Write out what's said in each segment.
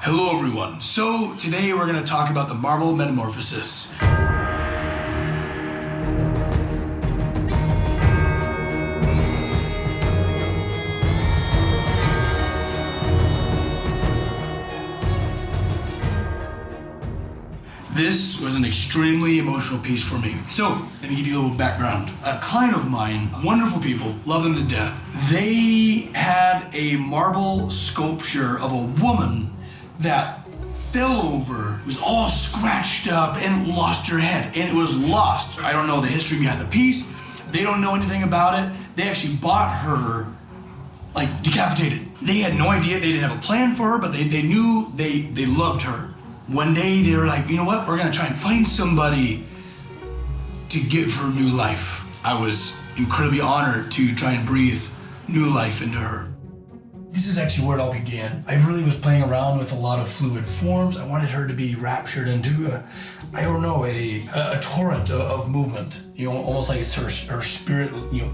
Hello everyone. So today we're going to talk about the marble Metamorphosis. This was an extremely emotional piece for me. So, let me give you a little background. A client of mine, wonderful people, love them to death. They had a marble sculpture of a woman that fell over, was all scratched up, and lost her head. And it was lost. I don't know the history behind the piece. They don't know anything about it. They actually bought her, like, decapitated. They had no idea. They didn't have a plan for her, but they knew they loved her. One day they were like, you know what, we're gonna try and find somebody to give her new life. I was incredibly honored to try and breathe new life into her. This is actually where it all began. I really was playing around with a lot of fluid forms. I wanted her to be raptured into a torrent of movement. You know, almost like it's her spirit, you know,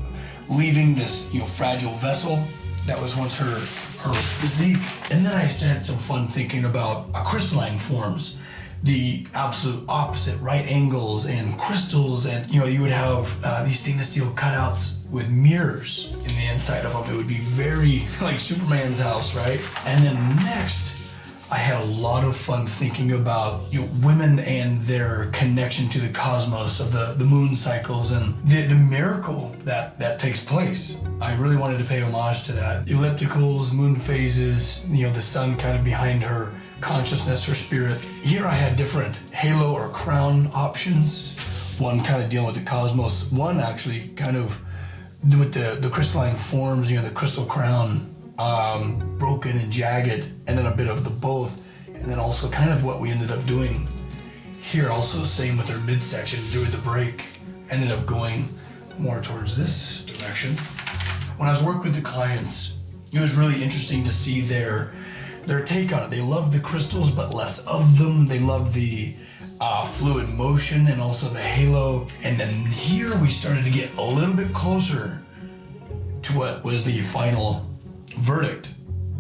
leaving this, you know, fragile vessel that was once her physique. And then I had some fun thinking about crystalline forms, the absolute opposite, right angles and crystals. And, you know, you would have these stainless steel cutouts with mirrors in the inside of them. It would be very like Superman's house, right? And then next, I had a lot of fun thinking about, you know, women and their connection to the cosmos of the moon cycles and the miracle that takes place. I really wanted to pay homage to that. Ellipticals, moon phases, you know, the sun kind of behind her consciousness, her spirit. Here I had different halo or crown options. One kind of dealing with the cosmos. One actually kind of with the crystalline forms, you know, the crystal crown, broken and jagged, and then a bit of the both, and then also kind of what we ended up doing here. Also same with our midsection during the break, ended up going more towards this direction. When I was working with the clients, it was really interesting to see their take on it. They loved the crystals, but less of them. They loved the fluid motion and also the halo. And then here we started to get a little bit closer to what was the final verdict.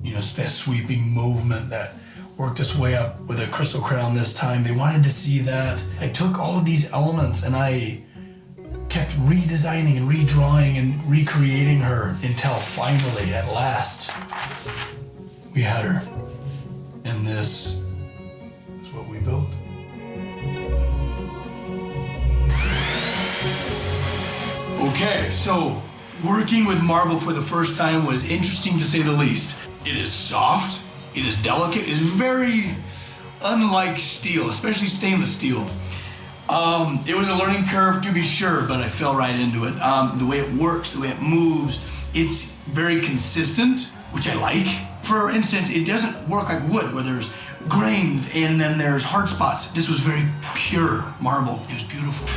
You know, that sweeping movement that worked its way up with a crystal crown this time. They wanted to see that. I took all of these elements and I kept redesigning and redrawing and recreating her until finally, at last, we had her. And this is what we built. Okay, so working with marble for the first time was interesting to say the least. It is soft, it is delicate, it is very unlike steel, especially stainless steel. It was a learning curve to be sure, but I fell right into it. The way it works, the way it moves, it's very consistent, which I like. For instance, it doesn't work like wood where there's grains and then there's hard spots. This was very pure marble. It was beautiful.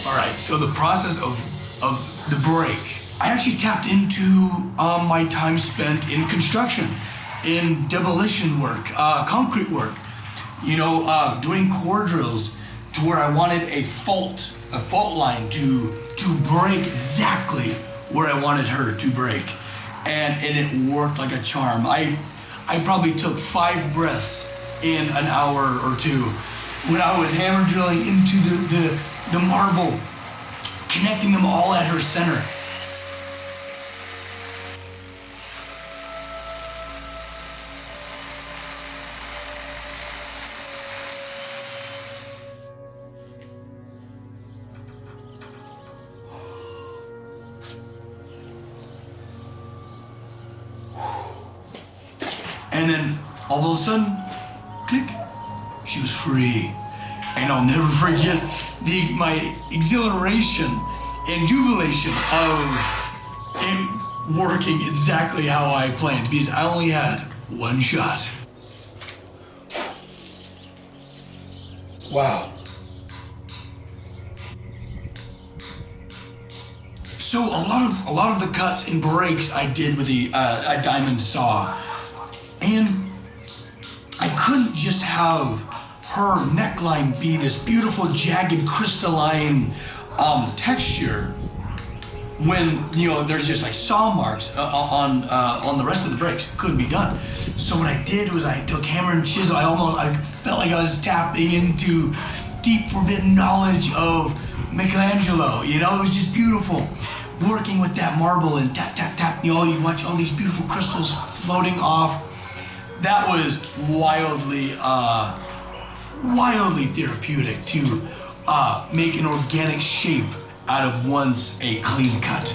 All right, so the process of the break, I actually tapped into my time spent in construction, in demolition work, concrete work, doing core drills to where I wanted a fault line to break exactly where I wanted her to break. And it worked like a charm. I probably took 5 breaths in an hour or two when I was hammer drilling into the marble, connecting them all at her center. And then all of a sudden, click, she was free. And I'll never forget my exhilaration and jubilation of it working exactly how I planned, because I only had one shot. Wow. So a lot of the cuts and breaks I did with a diamond saw. And I couldn't just have her neckline be this beautiful, jagged, crystalline texture when there's just like saw marks on the rest of the breaks. Couldn't be done. So what I did was I took hammer and chisel. I felt like I was tapping into deep, forbidden knowledge of Michelangelo. It was just beautiful. Working with that marble and tap, tap, tap. You watch all these beautiful crystals floating off. That was wildly therapeutic to make an organic shape out of once a clean cut.